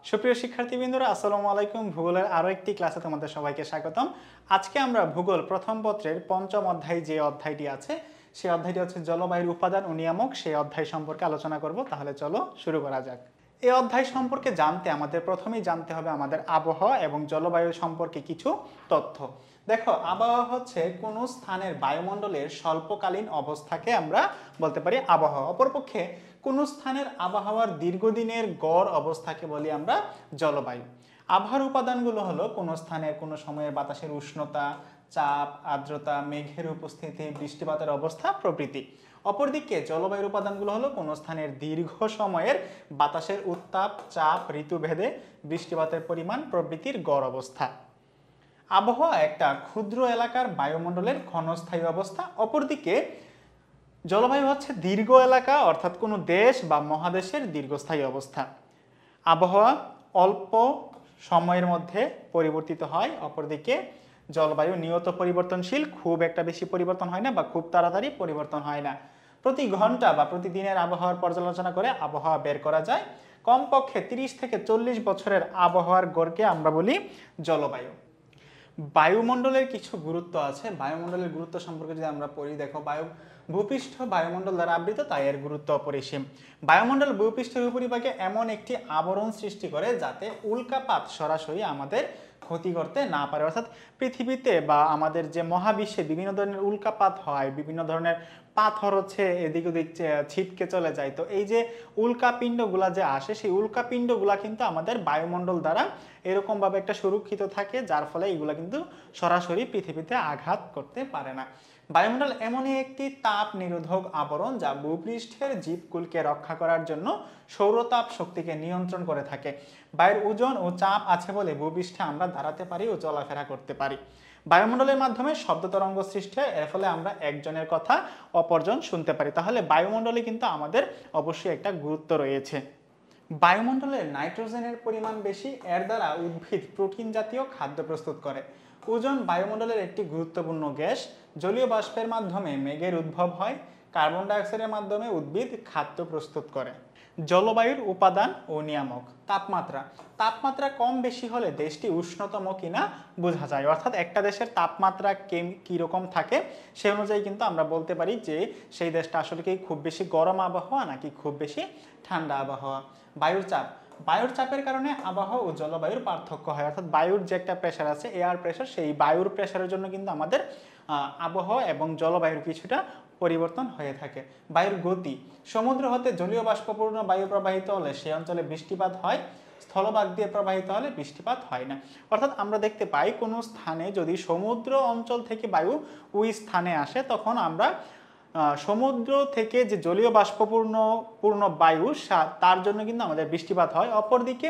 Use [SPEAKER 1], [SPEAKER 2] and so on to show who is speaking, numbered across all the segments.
[SPEAKER 1] সুপ্রিয় শিক্ষার্থীবৃন্দরা আসসালামু আলাইকুম। ভূগোলের আরো একটি ক্লাসে তোমাদের সবাইকে স্বাগতম। আজকে আমরা ভূগোল প্রথম পত্রের পঞ্চম অধ্যায় যে অধ্যায়টি আছে সেই অধ্যায়টি হচ্ছে জলবায়ুর উপাদান ও নিয়ামক, সেই অধ্যায় সম্পর্কে আলোচনা করব। তাহলে চলো শুরু করা যাক। এই অধ্যায় সম্পর্কে জানতে আমাদের প্রথমেই জানতে হবে আমাদের আবহাওয়া এবং জলবায়ু সম্পর্কে কিছু তথ্য। দেখো, আবহাওয়া হচ্ছে কোনো স্থানের বায়ুমণ্ডলের স্বল্পকালীন অবস্থাকে আমরা বলতে পারি আবহাওয়া। অপরপক্ষে কোনো স্থানের আবহাওয়ার দীর্ঘদিনের গড় অবস্থাকে বলি আমরা জলবায়ু। আবহাওয়ার উপাদানগুলো হলো কোনো স্থানের কোনো সময়ের বাতাসের উষ্ণতা, চাপ, আর্দ্রতা, মেঘের উপস্থিতি, বৃষ্টিপাতের অবস্থা প্রভৃতি। অপরদিকে জলবায়ুর উপাদানগুলো হলো কোনো স্থানের দীর্ঘ সময়ের বাতাসের উত্তাপ, চাপ, ঋতুভেদে বৃষ্টিপাতের পরিমাণ প্রভৃতির গড় অবস্থা। আবহাওয়া একটা ক্ষুদ্র এলাকার বায়ুমণ্ডলের ক্ষণস্থায়ী অবস্থা। অপরদিকে জলবায়ু হচ্ছে দীর্ঘ এলাকা, অর্থাৎ কোনো দেশ বা মহাদেশের দীর্ঘস্থায়ী অবস্থা। আবহাওয়া অল্প সময়ের মধ্যে পরিবর্তিত হয়। অপরদিকে জলবায়ু নিয়ত পরিবর্তনশীল, খুব একটা বেশি পরিবর্তন হয় না বা খুব তাড়াতাড়ি পরিবর্তন হয় না। প্রতি ঘন্টা বা প্রতিদিনের আবহাওয়ার পর্যালোচনা করে আবহাওয়া বের করা যায়। কমপক্ষে 30 থেকে 40 বছরের আবহাওয়ার গড়কে আমরা বলি জলবায়ু। বায়ুমণ্ডলের কিছু গুরুত্ব আছে। বায়ুমণ্ডলের গুরুত্ব সম্পর্কে যদি আমরা পড়ি, দেখো, ভূপৃষ্ঠ বায়ুমণ্ডল দ্বারা আবৃত, তাই এর গুরুত্ব অপরিসীম। বায়ুমণ্ডল ভূপৃষ্ঠের উপরিভাগে এমন একটি আবরণ সৃষ্টি করে যাতে উল্কাপাত সরাসরি আমাদের ক্ষতি করতে না পারে। অর্থাৎ পৃথিবীতে বা আমাদের যে মহাবিশ্বে বিভিন্ন ধরনের উল্কাপাত হয়, বিভিন্ন ধরনের পাথর হচ্ছে এদিক ওদিক ছিটকে চলে যায়। তো এই যে উল্কাপিণ্ডগুলা যে আসে, সেই উল্কাপিণ্ডগুলা কিন্তু আমাদের বায়ুমণ্ডল দ্বারা এরকমভাবে একটা সুরক্ষিত থাকে, যার ফলে এগুলা কিন্তু সরাসরি পৃথিবীতে আঘাত করতে পারে না। বায়ুমণ্ডল এমনই একটি তাপ নিরোধক আবরণ যা ভূপৃষ্ঠের জীবকুলকে রক্ষা করার জন্য সৌরতাপ শক্তিকে নিয়ন্ত্রণ করে থাকে। বায়ুর ওজন ও চাপ আছে বলে ভূপৃষ্ঠে আমরা দাঁড়াতে পারি ও চলাফেরা করতে পারি। বায়ুমণ্ডলের মাধ্যমে শব্দ তরঙ্গ সৃষ্টি হয়, এর ফলে আমরা একজনের কথা অপরজন শুনতে পারি। তাহলে বায়ুমণ্ডলে কিন্তু আমাদের অবশ্যই একটা গুরুত্ব রয়েছে। বায়ুমণ্ডলে নাইট্রোজেনের পরিমাণ বেশি, এর দ্বারা উদ্ভিদ প্রোটিন জাতীয় খাদ্য প্রস্তুত করে। ওজোন বায়ুমণ্ডলের একটি গুরুত্বপূর্ণ গ্যাস। জলীয় বাষ্পের মাধ্যমে মেঘের উদ্ভব হয়। কার্বন ডাইঅক্সাইডের মাধ্যমে উদ্ভিদ খাদ্য প্রস্তুত করে। জলবায়ুর উপাদান ও নিয়ামক। তাপমাত্রা। তাপমাত্রা কম বেশি হলে দেশটি উষ্ণতম কিনা বোঝা যায়। অর্থাৎ একটা দেশের তাপমাত্রা কীরকম থাকে সে অনুযায়ী কিন্তু আমরা বলতে পারি যে সেই দেশটা আসলে কি খুব বেশি গরম আবহাওয়া নাকি খুব বেশি ঠান্ডা আবহাওয়া। বায়ুর চাপ। বায়ুর চাপের কারণে আবহাওয়া ও জলবায়ুর পার্থক্য হয়। অর্থাৎ বায়ুর যে একটা প্রেশার আছে, এয়ার প্রেশার, সেই বায়ুর প্রেশারের জন্য কিন্তু আমাদের আবহাওয়া এবং জলবায়ুর কিছুটা পরিবর্তন হয়ে থাকে। বায়ুর গতি। সমুদ্র হতে জলীয় বাষ্পপূর্ণ বায়ু প্রবাহিত হলে সেই অঞ্চলে বৃষ্টিপাত হয়, স্থলভাগ দিয়ে প্রবাহিত হলে বৃষ্টিপাত হয় না। অর্থাৎ আমরা দেখতে পাই কোনো স্থানে যদি সমুদ্র অঞ্চল থেকে বায়ু ওই স্থানে আসে, তখন আমরা সমুদ্র থেকে যে জলীয় বাষ্পপূর্ণ বায়ু তার জন্য কিন্তু আমাদের বৃষ্টিপাত হয়। অপরদিকে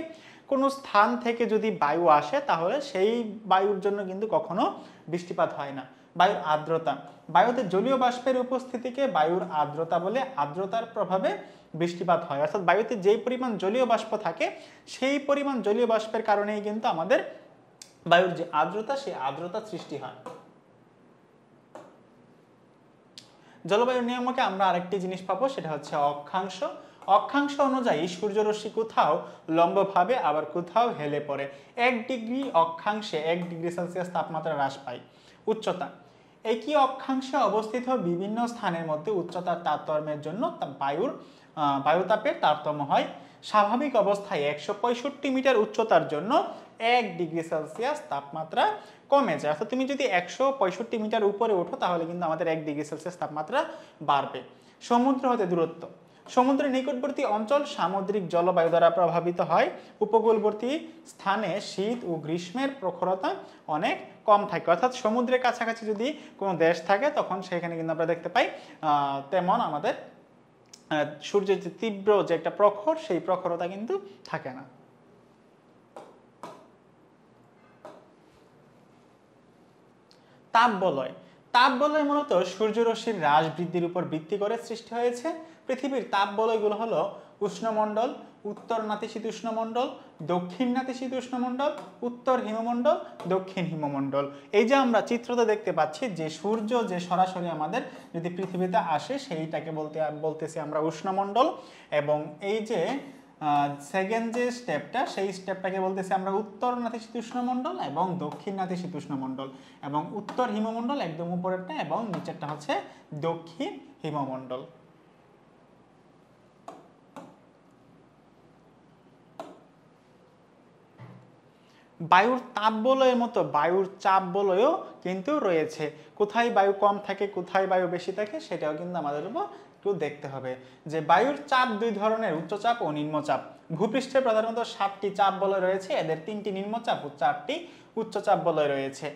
[SPEAKER 1] কোনো স্থান থেকে যদি বায়ু আসে তাহলে সেই বায়ুর জন্য কিন্তু কখনো বৃষ্টিপাত হয় না। বায়ুর আর্দ্রতা। বায়ুতে জলীয় বাষ্পের উপস্থিতিকে বায়ুর আর্দ্রতা বলে। আর্দ্রতার প্রভাবে বৃষ্টিপাত হয়। অর্থাৎ বায়ুতে যেই পরিমাণ জলীয় বাষ্প থাকে সেই পরিমাণ জলীয় বাষ্পের কারণেই কিন্তু আমাদের বায়ুর যে আর্দ্রতা, সেই আর্দ্রতা সৃষ্টি হয়। জলবায়ুর নিয়ামকে আমরা আরেকটি জিনিস পাবো, সেটা হচ্ছে অক্ষাংশ। অক্ষাংশ অনুযায়ী সূর্যরশ্মি কোথাও লম্বভাবে আবার কোথাও হেলে পড়ে। 1 ডিগ্রি অক্ষাংশে 1 ডিগ্রি সেলসিয়াস তাপমাত্রা হ্রাস পায়। উচ্চতা। একই অক্ষাংশে অবস্থিত বিভিন্ন স্থানের মধ্যে উচ্চতার তারতম্যের জন্য বায়ুতাপের তারতম্য হয়। স্বাভাবিক অবস্থায় 165 মিটার উচ্চতার জন্য 1 ডিগ্রি সেলসিয়াস তাপমাত্রা কমে যায়। অর্থাৎ তুমি যদি 165 মিটার উপরে ওঠো তাহলে কিন্তু আমাদের 1 ডিগ্রি সেলসিয়াস তাপমাত্রা বাড়বে। সমুদ্র হতে দূরত্ব। সমুদ্রের নিকটবর্তী অঞ্চল সামুদ্রিক জলবায়ু দ্বারা প্রভাবিত হয়। উপকূলবর্তী স্থানে শীত ও গ্রীষ্মের প্রখরতা অনেক কম থাকে। অর্থাৎ সমুদ্রের কাছাকাছি যদি কোনো দেশ থাকে তখন সেখানে কিন্তু আমরা দেখতে পাই তেমন আমাদের সূর্যের যে তীব্র যে একটা প্রখর, সেই প্রখরতা কিন্তু থাকে না। তাপবলয়। তাপবলয় মূলত সূর্যরশ্মির হ্রাস বৃদ্ধির উপর ভিত্তি করে সৃষ্টি হয়েছে। পৃথিবীর তাপবলয়গুলো হলো উষ্ণমণ্ডল, উত্তর নাতিশীতোষ্ণমণ্ডল, দক্ষিণ নাতিশীতোষ্ণমণ্ডল, উত্তর হিমমণ্ডল, দক্ষিণ হিমমণ্ডল। এই যে আমরা চিত্রতে দেখতে পাচ্ছি যে সূর্য যে সরাসরি আমাদের যদি পৃথিবীতে আসে সেইটাকে বলতেছি আমরা উষ্ণমণ্ডল, এবং এই যে সেকেন্ড যে স্টেপটা, সেই স্টেপটাকে বলতেছি আমরা উত্তর নাতিশীতোষ্ণ মণ্ডল এবং দক্ষিণ নাতিশীতোষ্ণ মণ্ডল। এবং উত্তর হিমমণ্ডল একদম উপরেরটা এবং নিচেরটা হচ্ছে দক্ষিণ হিমমণ্ডল। বায়ুর তাপ বলয়ের মতো বায়ুর চাপ বলয়ও কিন্তু রয়েছে। কোথায় বায়ু কম থাকে, কোথায় বায়ু বেশি থাকে, সেটাও কিন্তু আমাদের উপর একটু দেখতে হবে। যে বায়ুর চাপ দুই ধরনের, উচ্চচাপ ও নিম্নচাপ। ভূপৃষ্ঠে প্রধানত 7টি চাপ বলয় রয়েছে, এদের 3টি নিম্নচাপ ও 4টি উচ্চচাপ বলয় রয়েছে।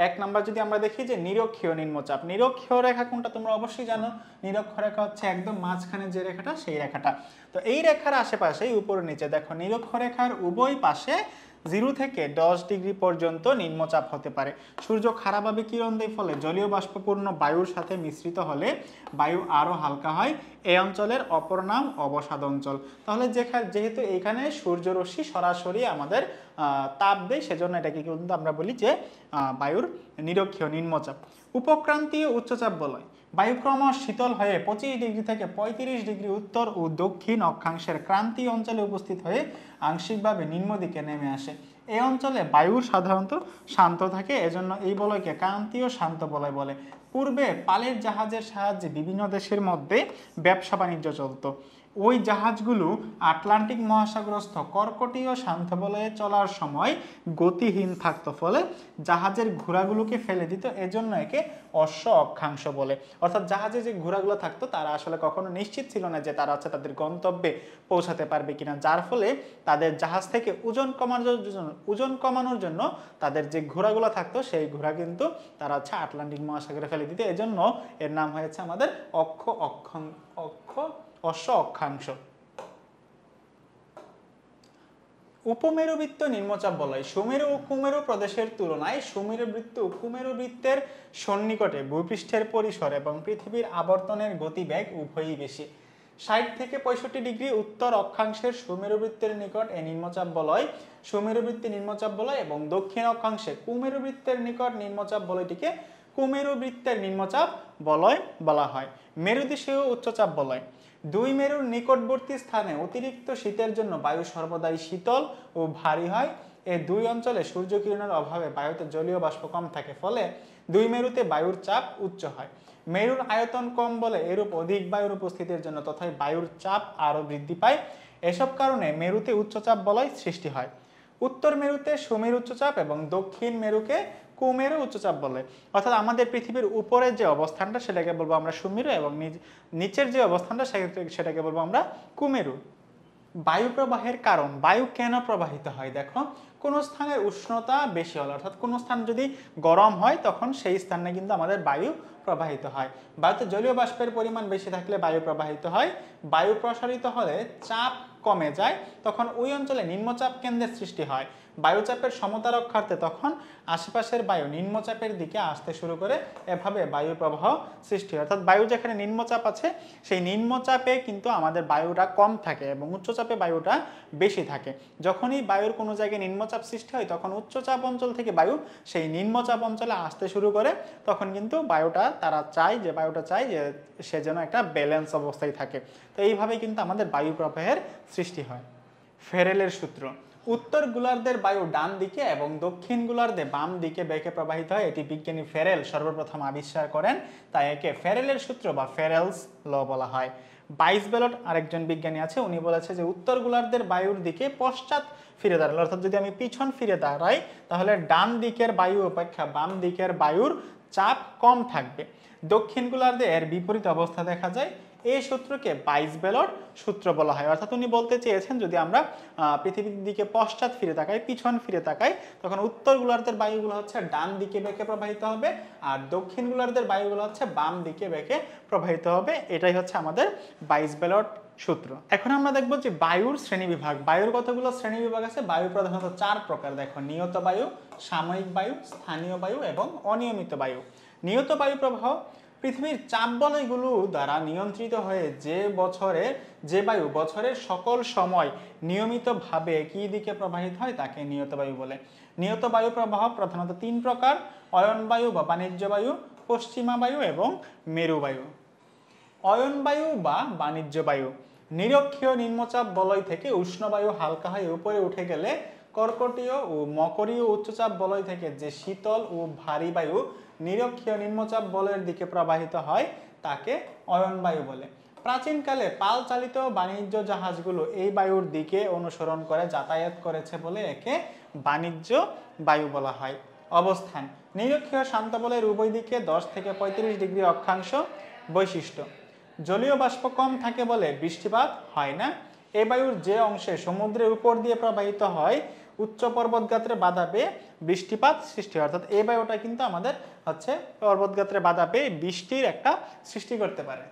[SPEAKER 1] এক নাম্বার যদি আমরা দেখি যে নিরক্ষীয় নিম্নচাপ। নিরক্ষীয় রেখা কোনটা তোমরা অবশ্যই জানো, নিরক্ষ রেখা হচ্ছে একদম মাঝখানে যে রেখাটা, সেই রেখাটা। তো এই রেখার আশেপাশে উপরে নিচে দেখো, নিরক্ষ রেখার উভয় পাশে 0 থেকে 10 ডিগ্রি পর্যন্ত নিম্নচাপ হতে পারে। সূর্য খারাপভাবে কিরণ দেয়, ফলে জলীয় বাষ্পপূর্ণ বায়ুর সাথে মিশ্রিত হলে বায়ু আরো হালকা হয়। এই অঞ্চলের অপর নাম অবসাদ অঞ্চল। তাহলে যেহেতু এখানে সূর্যরশ্মি সরাসরি আমাদের তাপ দেয়, সেজন্য এটাকে কিন্তু আমরা বলি যে বায়ুর নিরক্ষীয় নিম্নচাপ। উপক্রান্তীয় উচ্চচাপ বলয়। বায়ু ক্রমশ শীতল হয়ে 25 ডিগ্রি থেকে 35 ডিগ্রি উত্তর ও দক্ষিণ অক্ষাংশের ক্রান্তীয় অঞ্চলে উপস্থিত হয়ে আংশিকভাবে নিম্ন দিকে নেমে আসে। এই অঞ্চলে বায়ু সাধারণত শান্ত থাকে, এজন্য এই বলয়কে ক্রান্তীয় শান্ত বলয় বলে। পূর্বে পালের জাহাজের সাহায্যে বিভিন্ন দেশের মধ্যে ব্যবসা বাণিজ্য চলত। ওই জাহাজগুলো আটলান্টিক মহাসাগরস্থ কর্কটীয় শান্ত বলয়ে চলার সময় গতিহীন থাকতো, ফলে জাহাজের ঘোড়াগুলোকে ফেলে দিত, এজন্য একে অশ্ব অক্ষাংশ বলে। অর্থাৎ জাহাজে যে ঘোড়াগুলো থাকতো তারা আসলে কখনো নিশ্চিত ছিল না যে তারা হচ্ছে তাদের গন্তব্যে পৌঁছাতে পারবে কিনা, যার ফলে তাদের জাহাজ থেকে ওজন কমানোর জন্য তাদের যে ঘোড়াগুলো থাকতো সেই ঘোড়া কিন্তু তারা হচ্ছে আটলান্টিক মহাসাগরে ফেলে দিত। এজন্য এর নাম হয়েছে আমাদের অশ্ব অক্ষাংশ। উপমেরুবৃত্ত নিম্নচাপ বলয়। সুমেরু ও কুমেরু প্রদেশের তুলনায় সুমেরুবৃত্ত ও কুমেরুবৃত্তের সন্নিকটে ভূপৃষ্ঠের পরিসর এবং পৃথিবীর আবর্তনের গতিবেগ উভয়ই বেশি। 60 থেকে 65 ডিগ্রি উত্তর অক্ষাংশের সুমেরুবৃত্তের নিকট এই নিম্নচাপ বলয় সুমেরুবৃত্তি নিম্নচাপ বলয় এবং দক্ষিণ অক্ষাংশে কুমেরুবৃত্তের নিকট নিম্নচাপ বলয়টিকে কুমেরুবৃত্তের নিম্নচাপ বলয় বলা হয়। মেরুদেশীয় উচ্চচাপ বলয়। দুই মেরুর নিকটবর্তী স্থানে অতিরিক্ত শীতের জন্য বায়ু সর্বদাই শীতল ও ভারী হয়। এই দুই অঞ্চলে সূর্যকিরণের অভাবে বায়ুতে জলীয় বাষ্প কম থাকে, ফলে দুই মেরুতে বায়ুর চাপ উচ্চ হয়। মেরুর আয়তন কম বলে এরূপ অধিক বায়ুর উপস্থিতির জন্য তথায় বায়ুর চাপ আরো বৃদ্ধি পায়। এসব কারণে মেরুতে উচ্চচাপ বলয় সৃষ্টি হয়। উত্তর মেরুতে সুমেরু উচ্চচাপ এবং দক্ষিণ মেরুকে কুমেরু উচ্চচাপ বলে। অর্থাৎ আমাদের পৃথিবীর উপরের যে অবস্থানটা সেটাকে বলবো আমরা সুমেরু এবং নিচের যে অবস্থানটা সেটাকে বলবো আমরা কুমেরু। বায়ু প্রবাহের কারণ, বায়ু কেন প্রবাহিত হয়? দেখো, কোন স্থানের উষ্ণতা বেশি হলে, অর্থাৎ কোন স্থান যদি গরম হয় তখন সেই স্থানে কিন্তু আমাদের বায়ু প্রবাহিত হয়। বায়ুতে জলীয় বাষ্পের পরিমাণ বেশি থাকলে বায়ু প্রবাহিত হয়। বায়ু প্রসারিত হলে চাপ কমে যায়, তখন ওই অঞ্চলে নিম্নচাপ কেন্দ্রের সৃষ্টি হয়। বায়ুচাপের সমতা রক্ষার্থে তখন আশেপাশের বায়ু নিম্নচাপের দিকে আসতে শুরু করে, এভাবে বায়ু প্রবাহ সৃষ্টি হয়। অর্থাৎ বায়ু যেখানে নিম্নচাপ আছে সেই নিম্নচাপে কিন্তু আমাদের বায়ুটা কম থাকে এবং উচ্চচাপে বায়ুটা বেশি থাকে। যখনই বায়ুর কোনো জায়গায় নিম্নচাপ সৃষ্টি হয় তখন উচ্চচাপ অঞ্চল থেকে বায়ু সেই নিম্নচাপ অঞ্চলে আসতে শুরু করে, তখন কিন্তু বায়ুটা চায় যে সে যেন একটা ব্যালেন্স অবস্থায় থাকে। তো এইভাবেই কিন্তু আমাদের বায়ু প্রবাহের সৃষ্টি হয়। ফেরেলের সূত্র। উত্তর গোলার্ধের বায়ু ডান দিকে এবং দক্ষিণ গোলার্ধে বাম দিকে বেঁকে প্রবাহিত হয়, এটি বিজ্ঞানী ফেরেল সর্বপ্রথম আবিষ্কার করেন, তাই একে ফেরেলের সূত্র বা ফেরেলস ল বলা হয়। বাইস-বেলট আরেকজন বিজ্ঞানী আছে, উনি বলেছে যে উত্তর গোলার্ধের বায়ুর দিকে পশ্চাৎ ফিরে দাঁড়ালে, অর্থাৎ যদি আমি পিছন ফিরে দাঁড়াই তাহলে ডান দিকের বায়ু অপেক্ষা বাম দিকের বায়ুর চাপ কম থাকবে। দক্ষিণ গোলার্ধে এর বিপরীত অবস্থা দেখা যায়। এই সূত্রকে বাইস-বেলট সূত্র বলা হয়। অর্থাৎ উনি বলতে চেয়েছেন যদি আমরা পৃথিবীর দিকে পশ্চাৎ ফিরে তাকাই, পিছন ফিরে তাকাই, তখন উত্তর গোলার্ধের বায়ুগুলো হচ্ছে ডান দিকে বেঁকে প্রবাহিত হবে আর দক্ষিণ গোলার্ধের বায়ুগুলো হচ্ছে বাম দিকে বেঁকে প্রবাহিত হবে। এটাই হচ্ছে আমাদের বাইস-বেলট সূত্র। এখন আমরা দেখব যে বায়ুর শ্রেণীবিভাগ। বায়ুর কতগুলো শ্রেণীবিভাগ আছে? বায়ু প্রধানত 4 প্রকার। দেখো, নিয়ত বায়ু, সাময়িক বায়ু, স্থানীয় বায়ু এবং অনিয়মিত বায়ু। নিয়ত বায়ু প্রবাহ পৃথিবীর চাপ বলয়গুলো দ্বারা নিয়ন্ত্রিত হয়ে যে বায়ু বছরের সকল সময় নিয়মিতভাবে একই দিকে প্রবাহিত হয় তাকে নিয়ত বায়ু বলে। নিয়ত বায়ু প্রবাহ প্রধানত 3 প্রকার: অয়ন বায়ু বা বাণিজ্য বায়ু, পশ্চিমা বায়ু এবং মেরু বায়ু। অয়ন বায়ু বা বাণিজ্য বায়ু নিরক্ষীয় নিম্নচাপ বলয় থেকে উষ্ণ বায়ু হালকা হয়ে উপরে উঠে গেলে কর্কটীয় ও মকরীয় উচ্চচাপ বলয় থেকে যে শীতল ও ভারী বায়ু নিরক্ষীয় নিম্নচাপ বলয়ের দিকে প্রবাহিত হয় তাকে অয়ন বায়ু বলে। প্রাচীনকালে পাল চালিত বাণিজ্য জাহাজগুলো এই বায়ুর দিকে অনুসরণ করে যাতায়াত করেছে বলে একে বাণিজ্য বায়ু বলা হয়। অবস্থান: নিরক্ষীয় শান্ত বলয়ের উভয় দিকে 10 থেকে 35 ডিগ্রি অক্ষাংশ। বৈশিষ্ট্য: জলীয় বাষ্প কম থাকে বলে বৃষ্টিপাত হয় না। এই বায়ুর যে অংশে সমুদ্রের উপর দিয়ে প্রবাহিত হয় উচ্চ পর্বতগাত্রে বাধা পেয়ে বৃষ্টিপাত সৃষ্টি হয়। অর্থাৎ এই বায়ুটা কিন্তু আমাদের পর্বতগাত্রে বাধা পেয়ে বৃষ্টির একটা সৃষ্টি করতে পারে।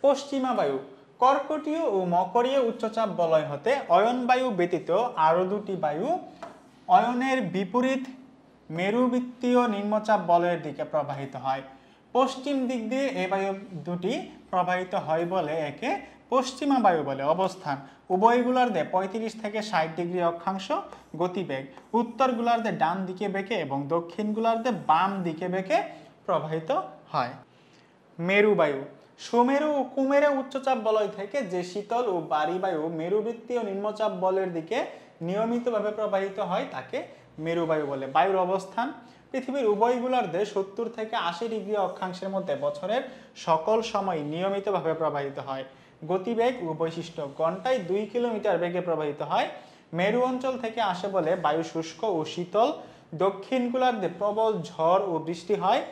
[SPEAKER 1] পশ্চিমা বায়ু: কর্কটীয় ও মকরীয় উচ্চচাপ বলয় হতে অয়ন বায়ু ব্যতীত আরো দুটি বায়ু অয়নের বিপরীত মেরুবৃত্তীয় নিম্নচাপ বলয়ের দিকে প্রবাহিত হয়। পশ্চিম দিক দিয়ে এই বায়ু দুটি প্রবাহিত হয় বলে একে পশ্চিমা বায়ু বলে। অবস্থান: উভয় গোলার্ধে 35 থেকে 60 ডিগ্রি অক্ষাংশ। গতিবেগ: উত্তর গোলার্ধে ডান দিকে বেঁকে এবং দক্ষিণ গোলার্ধে বাম দিকে বেঁকে প্রবাহিত হয়। মেরু বায়ু: সুমেরু ও কুমেরু উচ্চচাপ বলয় থেকে যে শীতল ও ভারী বায়ু মেরুবৃত্তীয় নিম্নচাপ বলয়ের দিকে নিয়মিতভাবে প্রবাহিত হয় তাকে মেরু বায়ু বলে। বায়ুর অবস্থান: পৃথিবীর উভয় গোলার্ধে 70 থেকে 80 ডিগ্রি অক্ষাংশের মধ্যে বছরের সকল সময় নিয়মিতভাবে প্রবাহিত হয়। গতিবেগ ও বৈশিষ্ট্য: ঘন্টায় 2 কিলোমিটার বেগে প্রবাহিত হয়। মেরু অঞ্চল থেকে আসে বলে বায়ু শুষ্ক ও শীতল। দক্ষিণ গোলার্ধে প্রবল ঝড় ও বৃষ্টি হয়।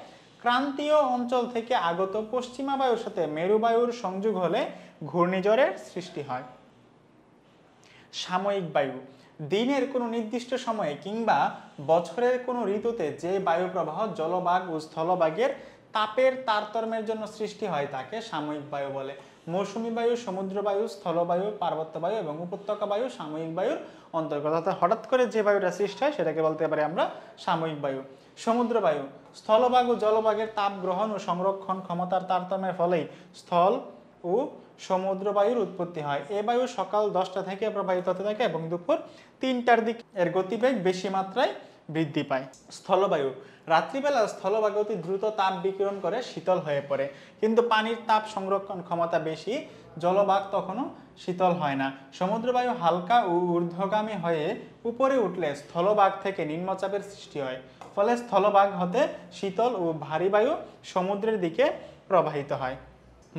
[SPEAKER 1] ক্রান্তীয় অঞ্চল থেকে আগত পশ্চিমা বায়ুর সাথে মেরু বায়ুর সংযোগ হলে ঘূর্ণিঝড়ের সৃষ্টি হয়। সাময়িক বায়ু: দিনের কোনো নির্দিষ্ট সময়ে কিংবা বছরের কোনো ঋতুতে যে বায়ু প্রবাহ জলভাগ ও স্থলভাগের তাপের তারতম্যের জন্য সৃষ্টি হয় তাকে সাময়িক বায়ু বলে। মৌসুমী বায়ু, সমুদ্র বায়ু, স্থলবায়ু, পার্বত্য বায়ু এবং উপত্যকা বায়ু সাময়িক বায়ুর অন্তর্গত। অর্থাৎ হঠাৎ করে যে বায়ুটা সৃষ্টি হয় সেটাকে বলতে পারি আমরা সাময়িক বায়ু। সমুদ্র বায়ু: স্থলভাগ ও জলভাগের তাপ গ্রহণ ও সংরক্ষণ ক্ষমতার তারতম্যের ফলেই স্থল ও সমুদ্র বায়ুর উৎপত্তি হয়। এ বায়ু সকাল 10টা থেকে প্রবাহিত হতে থাকে এবং দুপুর 3টার দিকে এর গতিবেগ বেশি মাত্রায় বৃদ্ধি পায়। স্থলবায়ু: রাত্রিবেলা স্থলভাগ অতি দ্রুত তাপ বিকিরণ করে শীতল হয়ে পড়ে, কিন্তু পানির তাপ সংরক্ষণ ক্ষমতা বেশি, জলভাগ তখনও শীতল হয় না। সমুদ্রবায়ু হালকা ও ঊর্ধ্বগামী হয়ে উপরে উঠলে স্থলভাগ থেকে নিম্নচাপের সৃষ্টি হয়, ফলে স্থলভাগ হতে শীতল ও ভারী বায়ু সমুদ্রের দিকে প্রবাহিত হয়।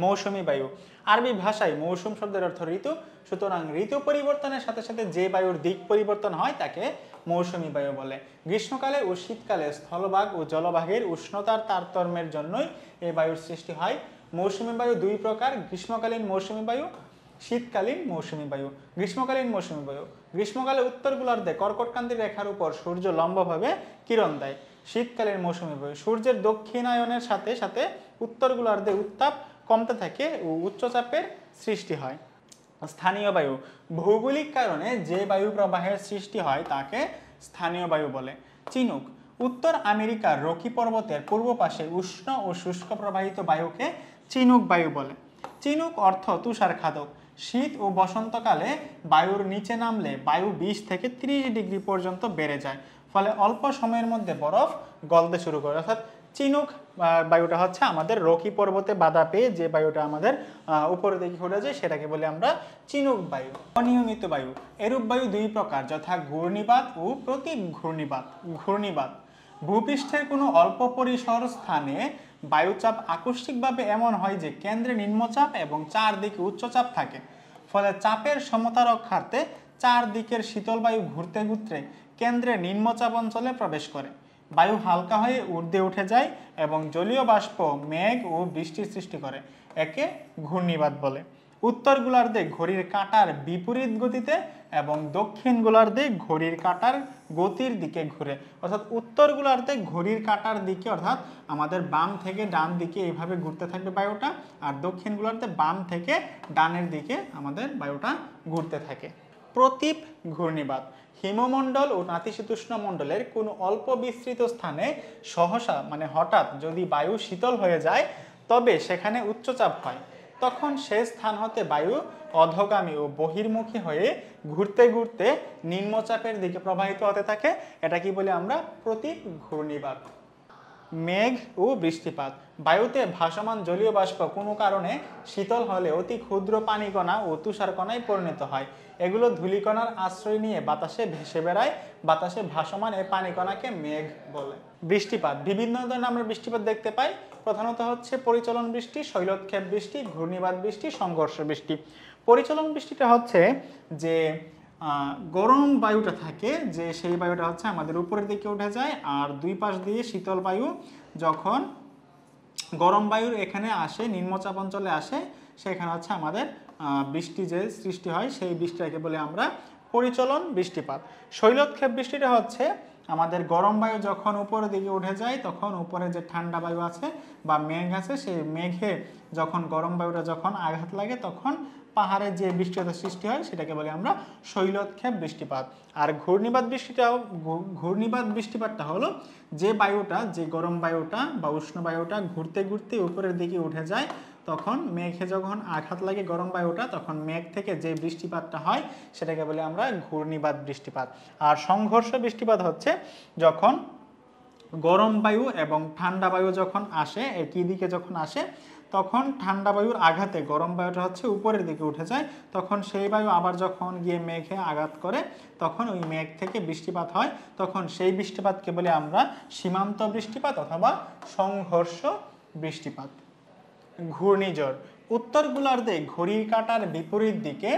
[SPEAKER 1] মৌসুমী বায়ু: আরবি ভাষায় মৌসুম শব্দের অর্থ ঋতু, সুতরাং ঋতু পরিবর্তনের সাথে সাথে যে বায়ুর দিক পরিবর্তন হয় তাকে মৌসুমী বায়ু বলে। গ্রীষ্মকালে ও শীতকালে স্থলভাগ ও জলভাগের উষ্ণতার তারতম্যের জন্যই এই বায়ুর সৃষ্টি হয়। মৌসুমী বায়ু দুই প্রকার: গ্রীষ্মকালীন মৌসুমী বায়ু, শীতকালীন মৌসুমী বায়ু। গ্রীষ্মকালীন মৌসুমী বায়ু: গ্রীষ্মকালে উত্তর গোলার্ধে কর্কটক্রান্তি রেখার উপর সূর্য লম্বভাবে কিরণ দেয়। শীতকালীন মৌসুমী বায়ু: সূর্যের দক্ষিণায়নের সাথে সাথে উত্তর গোলার্ধে উত্তাপ কমতে থাকে ও উচ্চচাপের সৃষ্টি হয়। স্থানীয় বায়ু: ভৌগোলিক কারণে যে বায়ু প্রবাহের সৃষ্টি হয় তাকে স্থানীয় বায়ু বলে। চিনুক: উত্তর আমেরিকার রকি পর্বতের পূর্ব পাশে উষ্ণ ও শুষ্ক প্রবাহিত বায়ুকে চিনুক বায়ু বলে। চিনুক অর্থ তুষারখাদক। শীত ও বসন্তকালে বায়ুর নিচে নামলে বায়ু 20 থেকে 30 ডিগ্রি পর্যন্ত বেড়ে যায়, ফলে অল্প সময়ের মধ্যে বরফ গলতে শুরু করে। অর্থাৎ চিনুক বায়ুটা হচ্ছে আমাদের রকি পর্বতে বাধা পেয়ে যে বায়ুটা আমাদের উপরের দিকে ঘুরে যায় সেটাকে বলি আমরা চিনুক বায়ু। অনিয়মিত বায়ু: এরূপ বায়ু দুই প্রকার, যথা ঘূর্ণিবাত ও প্রতি ঘূর্ণিবাত। ঘূর্ণিবাত: ভূপৃষ্ঠের কোনো অল্প পরিসর স্থানে বায়ুচাপ আকস্মিকভাবে এমন হয় যে কেন্দ্রে নিম্নচাপ এবং চারদিকে উচ্চচাপ থাকে, ফলে চাপের সমতা রক্ষার্থে চারদিকের শীতল বায়ু ঘুরতে ঘুরতে কেন্দ্রে নিম্নচাপ অঞ্চলে প্রবেশ করে। বায়ু হালকা হয়ে ঊর্ধ্বে উঠে যায় এবং জলীয় বাষ্প, মেঘ ও বৃষ্টির সৃষ্টি করে, একে ঘূর্ণিবাত বলে। উত্তর গোলার্ধে ঘড়ির কাঁটার বিপরীত গতিতে এবং দক্ষিণ গোলার্ধে ঘড়ির কাঁটার গতির দিকে ঘুরে। অর্থাৎ উত্তর গোলার্ধে ঘড়ির কাঁটার দিকে অর্থাৎ আমাদের বাম থেকে ডান দিকে এইভাবে ঘুরতে থাকবে বায়ুটা, আর দক্ষিণ গোলার্ধে বাম থেকে ডানের দিকে আমাদের বায়ুটা ঘুরতে থাকে। প্রতীপ ঘূর্ণিবাত: হিমমণ্ডল ও নাতিশীতোষ্ণ মণ্ডলের কোনো অল্প বিস্তৃত স্থানে সহসা হঠাৎ যদি বায়ু শীতল হয়ে যায় তবে সেখানে উচ্চচাপ হয়, তখন সে স্থান হতে বায়ু অধোগামী ও বহির্মুখী হয়ে ঘুরতে ঘুরতে নিম্নচাপের দিকে প্রবাহিত হতে থাকে। এটা কি বলি আমরা? প্রতীপ ঘূর্ণিবাত। মেঘ ও বৃষ্টিপাত। বায়ুতে ভাসমান জলীয় বাষ্প কোনো কারণে শীতল হলে অতি ক্ষুদ্র পানিকণা ও তুষারকণায় পরিণত হয়। এগুলো ধূলিকণার আশ্রয় নিয়ে বাতাসে ভেসে বেড়ায়। বাতাসে ভাসমান এই পানিকণাকে মেঘ বলে। বৃষ্টিপাত, বিভিন্ন ধরনের আমরা বৃষ্টিপাত দেখতে পাই। প্রধানত হচ্ছে পরিচলন বৃষ্টি, শৈলক্ষেপ বৃষ্টি, ঘূর্ণিবাত বৃষ্টি, সংঘর্ষ বৃষ্টি। পরিচলন বৃষ্টিটা হচ্ছে যে গরম বায়ুটা থাকে, যে সেই বায়ুটা হচ্ছে আমাদের উপরের দিকে উঠে যায়, আর দুই পাশ দিয়ে শীতল বায়ু যখন গরম বায়ুর এখানে আসে, নিম্নচাপ অঞ্চলে আসে, সেখানে হচ্ছে আমাদের বৃষ্টি যে সৃষ্টি হয়, সেই বৃষ্টিটাকে বলে আমরা পরিচলন বৃষ্টিপাত। শৈলক্ষেপ বৃষ্টিটা হচ্ছে আমাদের গরম বায়ু যখন উপরের দিকে উঠে যায়, তখন উপরে যে ঠান্ডা বায়ু আছে বা মেঘ আছে, সেই মেঘে যখন গরম বায়ুটা যখন আঘাত লাগে, তখন পাহাড়ে যে বৃষ্টিপাতের সৃষ্টি হয়, সেটাকে বলি আমরা শৈলক্ষেপ বৃষ্টিপাত। আর ঘূর্ণিবাত বৃষ্টিপাতটা হলো যে বায়ুটা, যে গরম বায়ুটা বা উষ্ণ বায়ুটা ঘুরতে ঘুরতে উপরের দিকে উঠে যায়, তখন মেঘে যখন আঘাত লাগে গরম বায়ুটা, তখন মেঘ থেকে যে বৃষ্টিপাতটা হয়, সেটাকে বলি আমরা ঘূর্ণিবাত বৃষ্টিপাত। আর সংঘর্ষ বৃষ্টিপাত হচ্ছে যখন গরম বায়ু এবং ঠান্ডা বায়ু যখন আসে, একই দিকে যখন আসে, তখন ঠান্ডা বায়ুর আঘাতে গরম বায়ুটা হচ্ছে উপরের দিকে উঠে যায়, তখন সেই বায়ু আবার যখন গিয়ে মেঘে আঘাত করে, তখন ওই মেঘ থেকে বৃষ্টিপাত হয়। তখন সেই বৃষ্টিপাতকে বলি আমরা সীমান্ত বৃষ্টিপাত অথবা সংঘর্ষ বৃষ্টিপাত। ঘূর্ণিঝড়, উত্তর গোলার্ধে ঘড়ির কাঁটার বিপরীত দিকে,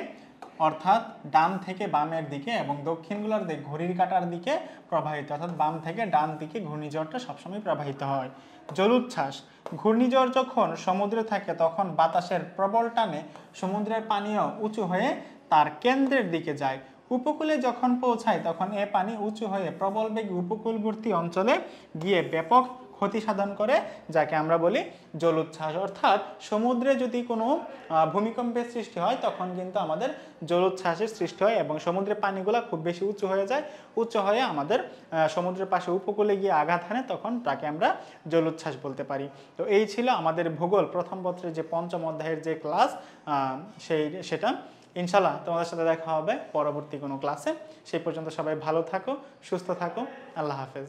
[SPEAKER 1] অর্থাৎ ডান থেকে বামের দিকে, এবং দক্ষিণ গোলার্ধে ঘড়ির কাঁটার দিকে প্রবাহিত, অর্থাৎ বাম থেকে ডান দিকে ঘূর্ণিঝড়টা সবসময় প্রবাহিত হয়। জলোচ্ছ্বাস, ঘূর্ণিঝড় যখন সমুদ্রে থাকে, তখন বাতাসের প্রবল টানে সমুদ্রের পানিও উঁচু হয়ে তার কেন্দ্রের দিকে যায়। উপকূলে যখন পৌঁছায়, তখন এ পানি উঁচু হয়ে প্রবল বেগে উপকূলবর্তী অঞ্চলে গিয়ে ব্যাপক ক্ষতি সাধন করে, যাকে আমরা বলি জলোচ্ছ্বাস। অর্থাৎ সমুদ্রে যদি কোনো ভূমিকম্পের সৃষ্টি হয়, তখন কিন্তু আমাদের জলোচ্ছ্বাসের সৃষ্টি হয় এবং সমুদ্রের পানিগুলো খুব বেশি উঁচু হয়ে যায়, উঁচু হয়ে আমাদের সমুদ্রের পাশে উপকূলে গিয়ে আঘাত হানে, তখন তাকে আমরা জলোচ্ছ্বাস বলতে পারি। তো এই ছিল আমাদের ভূগোল প্রথম পত্রের যে পঞ্চম অধ্যায়ের যে ক্লাস, সেটা। ইনশাল্লাহ তোমাদের সাথে দেখা হবে পরবর্তী কোনো ক্লাসে। সেই পর্যন্ত সবাই ভালো থাকো, সুস্থ থাকো। আল্লাহ হাফেজ।